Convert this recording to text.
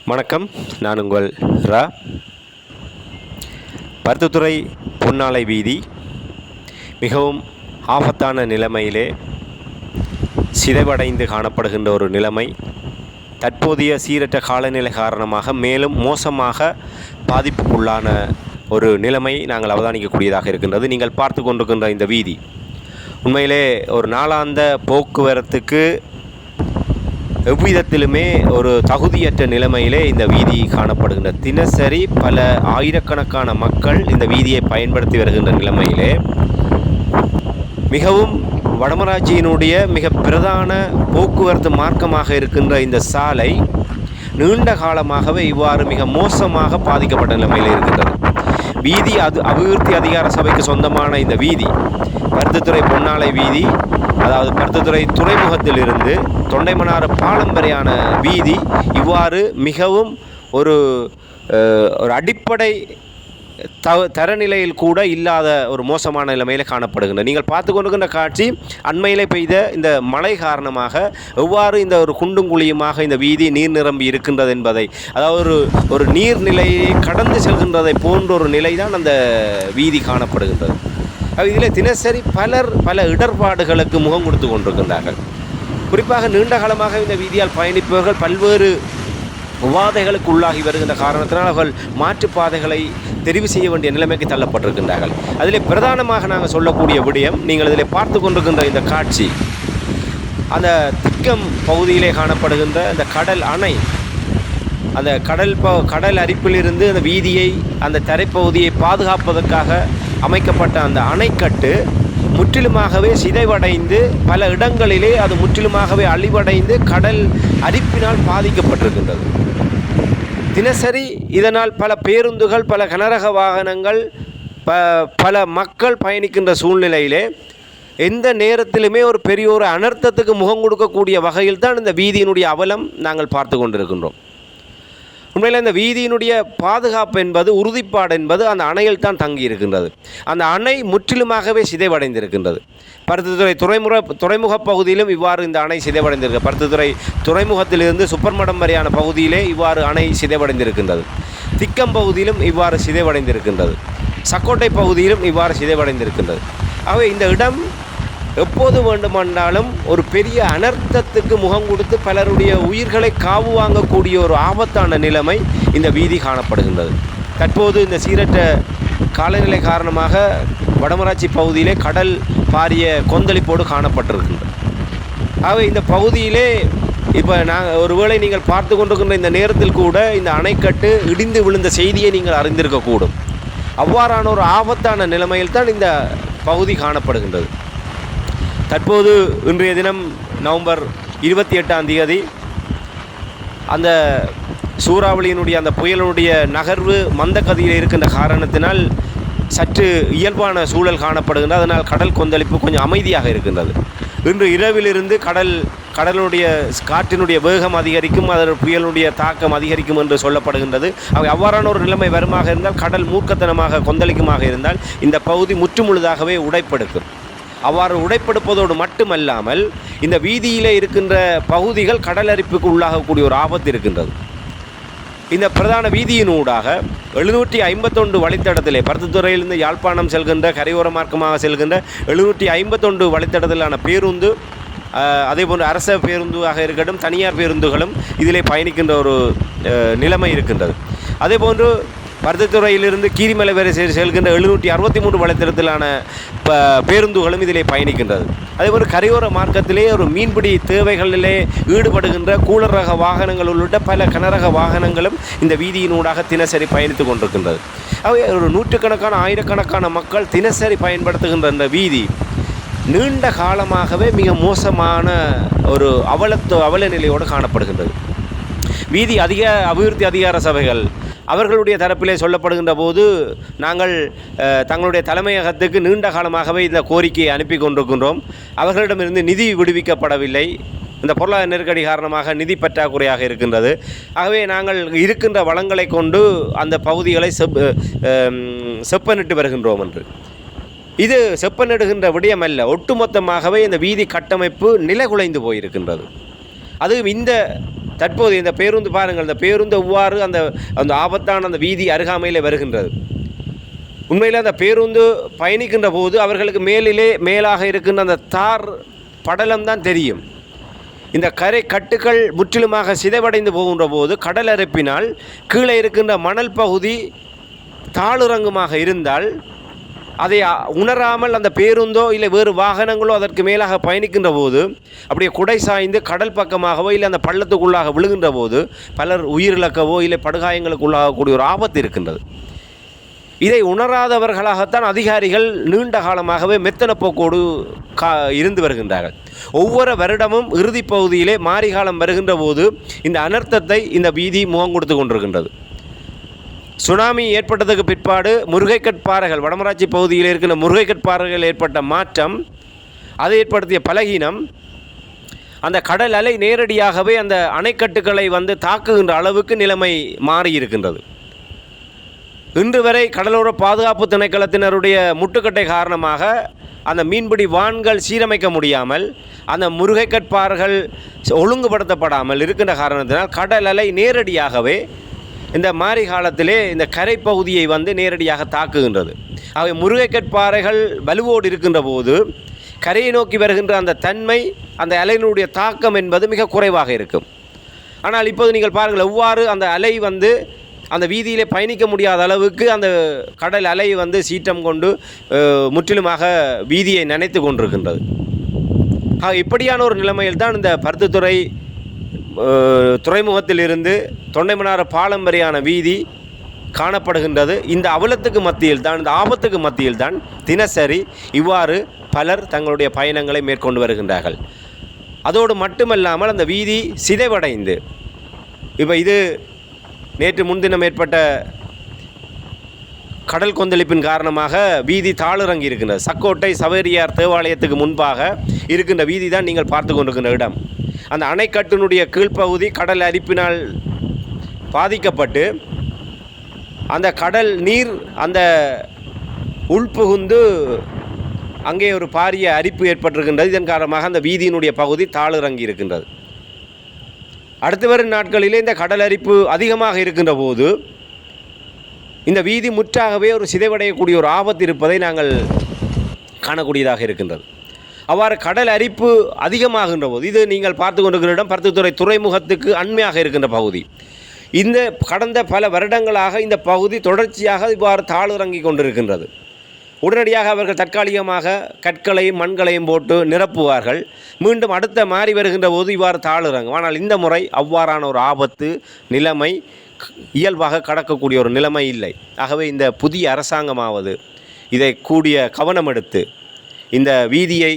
வணக்கம். நான் உங்கள் ரா. பருத்தித்துறை பொன்னாலை வீதி மிகவும் ஆபத்தான நிலைமையிலே சிதைவடைந்து காணப்படுகின்ற ஒரு நிலைமை. தற்போதைய சீரற்ற காலநிலை காரணமாக மேலும் மோசமாக பாதிப்புக்குள்ளான ஒரு நிலைமை நாங்கள் அவதானிக்கக்கூடியதாக இருக்கின்றது. நீங்கள் பார்த்து கொண்டிருக்கின்ற இந்த வீதி உண்மையிலே ஒரு நாளாந்த போக்குவரத்துக்கு எவ்விதத்திலுமே ஒரு தகுதியற்ற நிலைமையிலே இந்த வீதி காணப்படுகின்ற தினசரி பல ஆயிரக்கணக்கான மக்கள் இந்த வீதியை பயன்படுத்தி வருகின்ற நிலைமையிலே மிகவும் வடமராட்சியினுடைய மிக பிரதான போக்குவரத்து மார்க்கமாக இருக்கின்ற இந்த சாலை நீண்ட காலமாகவே இவ்வாறு மிக மோசமாக பாதிக்கப்பட்ட நிலைமையில் இருக்கின்றது. வீதி அபிவிருத்தி அதிகார சபைக்கு சொந்தமான இந்த வீதி பருத்தித்துறை பொன்னாலை வீதி, அதாவது பருத்தித்துறை துறைமுகத்திலிருந்து தொண்டைமனாறு பாலம் வரையான வீதி இவ்வாறு மிகவும் ஒரு அடிப்படை தரநிலையில் கூட இல்லாத ஒரு மோசமான நிலைமையில் காணப்படுகின்றன. நீங்கள் பார்த்து கொண்டிருக்கின்ற காட்சி அண்மையிலே பெய்த இந்த மழை காரணமாக எவ்வாறு இந்த ஒரு குண்டும் குழியுமாக இந்த வீதி நீர் நிரம்பி இருக்கின்றது என்பதை, அதாவது ஒரு நீர்நிலையை கடந்து செல்கின்றதை போன்ற ஒரு நிலை தான் அந்த வீதி காணப்படுகின்றது. இதில் தினசரி பல இடர்பாடுகளுக்கு முகம் கொடுத்து கொண்டிருக்கின்றார்கள். குறிப்பாக நீண்ட காலமாக இந்த வீதியால் பயணிப்பவர்கள் பல்வேறு உபாதைகளுக்கு உள்ளாகி வருகின்ற காரணத்தினால் அவர்கள் மாற்றுப்பாதைகளை தெரிவு செய்ய வேண்டிய நிலைமைக்கு தள்ளப்பட்டிருக்கின்றார்கள். அதில் பிரதானமாக நாங்கள் சொல்லக்கூடிய விடயம், நீங்கள் இதில் பார்த்து கொண்டிருக்கின்ற இந்த காட்சி, அந்த திக்கம் பகுதியிலே காணப்படுகின்ற அந்த கடல் அணை, அந்த கடல் அரிப்பிலிருந்து அந்த வீதியை, அந்த தரைப்பகுதியை பாதுகாப்பதற்காக அமைக்கப்பட்ட அந்த அணைக்கட்டு முற்றிலுமாகவே சிதைவடைந்து பல இடங்களிலே அது முற்றிலுமாகவே அழிவடைந்து கடல் அரிப்பினால் பாதிக்கப்பட்டிருக்கின்றது. தினசரி இதனால் பல பேருந்துகள், பல கனரக வாகனங்கள், பல மக்கள் பயணிக்கின்ற சூழ்நிலையிலே எந்த நேரத்திலுமே ஒரு பெரிய ஒரு அனர்த்தத்துக்கு முகம் கொடுக்கக்கூடிய வகையில் தான் இந்த வீதியினுடைய அவலம் நாங்கள் பார்த்து கொண்டிருக்கின்றோம். உண்மையில் இந்த வீதியினுடைய பாதுகாப்பு என்பது, உறுதிப்பாடு என்பது அந்த அணையில் தான் தங்கி இருக்கின்றது. அந்த அணை முற்றிலுமாகவே சிதைவடைந்திருக்கின்றது. பருத்தித்துறை துறைமுக பகுதியிலும் இவ்வாறு இந்த அணை சிதைவடைந்திருக்கு. பருத்தித்துறை துறைமுகத்திலிருந்து சுப்பர்மடம் வரையான பகுதியிலே இவ்வாறு அணை சிதைவடைந்திருக்கின்றது. திக்கம் பகுதியிலும் இவ்வாறு சிதைவடைந்திருக்கின்றது. சக்கோட்டை பகுதியிலும் இவ்வாறு சிதைவடைந்திருக்கின்றது. ஆகவே இந்த இடம் எப்போது வேண்டுமென்றாலும் ஒரு பெரிய அனர்த்தத்துக்கு முகம் கொடுத்து பலருடைய உயிர்களை காவு வாங்கக்கூடிய ஒரு ஆபத்தான நிலைமை இந்த வீதி காணப்படுகின்றது. தற்போது இந்த சீரற்ற காலநிலை காரணமாக வடமராட்சி பகுதியிலே கடல் பாரிய கொந்தளிப்போடு காணப்பட்டிருக்கின்றது. ஆகவே இந்த பகுதியிலே இப்போ ஒருவேளை நீங்கள் பார்த்து கொண்டிருக்கின்ற இந்த நேரத்தில் கூட இந்த அணைக்கட்டு இடிந்து விழுந்த செய்தியை நீங்கள் அறிந்திருக்கக்கூடும். அவ்வாறான ஒரு ஆபத்தான நிலைமையில் தான் இந்த பகுதி காணப்படுகின்றது. தற்போது இன்றைய தினம் நவம்பர் 28 அந்த சூறாவளியினுடைய அந்த புயலினுடைய நகர்வு மந்தகதியில் இருக்கின்ற காரணத்தினால் சற்று இயல்பான சூழல் காணப்படுகின்றது. அதனால் கடல் கொந்தளிப்பு கொஞ்சம் அமைதியாக இருக்கின்றது. இன்று இரவிலிருந்து கடலுடைய காற்றினுடைய வேகம் அதிகரிக்கும், அதன் புயலுடைய தாக்கம் அதிகரிக்கும் என்று சொல்லப்படுகின்றது. அவ்வாறான ஒரு நிலைமை வருமாக இருந்தால், கடல் மூர்க்கத்தனமாக கொந்தளிக்குமாக இருந்தால் இந்த பகுதி முற்றுமுழுதாகவே உடைப்பெடுக்கும். அவ்வாறு உடைப்படுப்பதோடு மட்டுமல்லாமல் இந்த வீதியில் இருக்கின்ற பகுதிகள் கடலரிப்புக்கு உள்ளாகக்கூடிய ஒரு ஆபத்து இருக்கின்றது. இந்த பிரதான வீதியினூடாக 751 வழித்தடத்திலே பருத்தித்துறையிலிருந்து யாழ்ப்பாணம் செல்கின்ற கரையோர மார்க்கமாக செல்கின்ற 751 வழித்தடத்திலான பேருந்து, அதேபோன்று அரச பேருந்தாக இருக்கட்டும், தனியார் பேருந்துகளும் இதிலே பயணிக்கின்ற ஒரு நிலைமை இருக்கின்றது. அதேபோன்று பருத்தித்துறையிலிருந்து கீரிமலை வரை செல்கின்ற 763 வழித்தடத்திலான பேருந்துகளும் இதிலே பயணிக்கின்றது. அதேபோல் கரையோர மார்க்கத்திலே ஒரு மீன்பிடி தேவைகளிலே ஈடுபடுகின்ற கூலர் ரக வாகனங்கள் உள்ளிட்ட பல கனரக வாகனங்களும் இந்த வீதியினூடாக தினசரி பயணித்து கொண்டிருக்கின்றது. அவை ஒரு நூற்றுக்கணக்கான ஆயிரக்கணக்கான மக்கள் தினசரி பயன்படுத்துகின்ற இந்த வீதி நீண்ட காலமாகவே மிக மோசமான ஒரு அவல நிலையோடு காணப்படுகின்றது. வீதி அபிவிருத்தி அதிகார சபைகள் அவர்களுடைய தரப்பிலே சொல்லப்படுகின்ற போது, நாங்கள் தங்களுடைய தலைமையகத்துக்கு நீண்ட காலமாகவே இந்த கோரிக்கையை அனுப்பி கொண்டிருக்கின்றோம், அவர்களிடமிருந்து நிதி விடுவிக்கப்படவில்லை, இந்த பொருளாதார நெருக்கடி காரணமாக நிதி பற்றாக்குறையாக இருக்கின்றது, ஆகவே நாங்கள் இருக்கின்ற வளங்களை கொண்டு அந்த பகுதிகளை செப்பனிட்டு வருகின்றோம் என்று. இது செப்பனிடுகின்ற விடயமல்ல, ஒட்டுமொத்தமாகவே இந்த வீதி கட்டமைப்பு நிலைகுலைந்து போயிருக்கின்றது. அதுவும் இந்த தற்போது இந்த பேருந்து பாருங்கள், இந்த பேருந்து எவ்வாறு அந்த அந்த ஆபத்தான அந்த வீதி அருகாமையில் வருகின்றது. உண்மையில் அந்த பேருந்து பயணிக்கின்ற போது அவர்களுக்கு மேலாக இருக்கின்ற அந்த தார் படலம் தான் தெரியும். இந்த கரை கட்டுக்கள் முற்றிலுமாக சிதைவடைந்து போகின்ற போது கடல் அரிப்பினால் கீழே இருக்கின்ற மணல் பகுதி தாளுறங்குமாக இருந்தால் அதை உணராமல் அந்த பேருந்தோ இல்லை வேறு வாகனங்களோ அதற்கு மேலாக பயணிக்கின்ற போது அப்படியே குடை சாய்ந்து கடல் பக்கமாகவோ இல்லை அந்த பள்ளத்துக்குள்ளாக விழுகின்ற போது பலர் உயிரிழக்கவோ இல்லை படுகாயங்களுக்கு உள்ளாகக்கூடிய ஒரு ஆபத்து இருக்கின்றது. இதை உணராதவர்களாகத்தான் அதிகாரிகள் நீண்ட காலமாகவே மெத்தன போக்கோடு இருந்து வருகின்றார்கள். ஒவ்வொரு வருடமும் இறுதி பகுதியிலே மாரிகாலம் வருகின்ற போது இந்த அனர்த்தத்தை இந்த வீதி முகம் கொடுத்து கொண்டிருக்கின்றது. சுனாமி ஏற்பட்டதுக்கு பிற்பாடு முருகைக்கட்பாறைகள், வடமராட்சி பகுதியில் இருக்கின்ற முருகைக்கட்பாறைகள் ஏற்பட்ட மாற்றம், அதை ஏற்படுத்திய பலகீனம், அந்த கடல் அலை நேரடியாகவே அந்த அணைக்கட்டுகளை தாக்குகின்ற அளவுக்கு நிலைமை மாறியிருக்கின்றது. இன்று வரை கடலோர பாதுகாப்பு திணைக்களத்தினருடைய முட்டுக்கட்டை காரணமாக அந்த மீன்பிடி வான்கள் சீரமைக்க முடியாமல், அந்த முருகைக்கட்பாறைகள் ஒழுங்குபடுத்தப்படாமல் இருக்கின்ற காரணத்தினால் கடல் அலை நேரடியாகவே இந்த மாரி காலத்திலே இந்த கரை பகுதியை நேரடியாக தாக்குகின்றது. அவை முருகைக்கட்பாறைகள் வலுவோடு இருக்கின்ற போது கரையை நோக்கி வருகின்ற அந்த தன்மை, அந்த அலையினுடைய தாக்கம் என்பது மிக குறைவாக இருக்கும். ஆனால் இப்போது நீங்கள் பாருங்கள், எவ்வாறு அந்த அலை அந்த வீதியிலே பயணிக்க முடியாத அளவுக்கு அந்த கடல் அலை சீற்றம் கொண்டு முற்றிலுமாக வீதியை நனைத்து கொண்டிருக்கின்றது. இப்படியான ஒரு நிலைமையில் தான் இந்த பருத்தித்துறை துறைமுகத்திலிருந்து தொண்டைமனாறு பாலம் வரையான வீதி காணப்படுகின்றது. இந்த அவலத்துக்கு மத்தியில் தான், இந்த ஆபத்துக்கு மத்தியில் தான் தினசரி இவ்வாறு பலர் தங்களுடைய பயணங்களை மேற்கொண்டு வருகின்றார்கள். அதோடு மட்டுமல்லாமல் அந்த வீதி சிதைவடைந்து, இப்போ இது நேற்று முன்தினம் ஏற்பட்ட கடல் கொந்தளிப்பின் காரணமாக வீதி தாளிறங்கி இருக்கின்றது. சக்கோட்டை சவேரியார் தேவாலயத்துக்கு முன்பாக இருக்கின்ற வீதி தான் நீங்கள் பார்த்து கொண்டிருக்கின்ற இடம். அந்த அணைக்கட்டினுடைய கீழ்ப்பகுதி கடல் அரிப்பினால் பாதிக்கப்பட்டு அந்த கடல் நீர் அந்த உள்புகுந்து அங்கே ஒரு பாரிய அரிப்பு ஏற்பட்டிருக்கின்றது. இதன் காரணமாக அந்த வீதியினுடைய பகுதி தாளிறங்கி இருக்கின்றது. அடுத்து வரும் நாட்களிலே இந்த கடல் அரிப்பு அதிகமாக இருக்கின்ற போது இந்த வீதி முற்றாகவே ஒரு சிதைவடையக்கூடிய ஒரு ஆபத்து இருப்பதை நாங்கள் காணக்கூடியதாக இருக்கின்றது. அவ்வாறு கடல் அரிப்பு அதிகமாகின்ற போது, இது நீங்கள் பார்த்து கொண்டிருக்கிற இடம் பருத்தித்துறை துறைமுகத்துக்கு அண்மையாக இருக்கின்ற பகுதி. இந்த கடந்த பல வருடங்களாக இந்த பகுதி தொடர்ச்சியாக இவ்வாறு தாளிறங்கி கொண்டிருக்கின்றது. உடனடியாக அவர்கள் தற்காலிகமாக கற்களையும் மண்களையும் போட்டு நிரப்புவார்கள். மீண்டும் அடுத்த மாறி வருகின்ற போது இவ்வாறு தாளிறங்கும். ஆனால் இந்த முறை அவ்வாறான ஒரு ஆபத்து நிலைமை இயல்பாக கடக்கக்கூடிய ஒரு நிலைமை இல்லை. ஆகவே இந்த புதிய அரசாங்கமாவது இதை கூடிய கவனம் எடுத்து இந்த வீதியை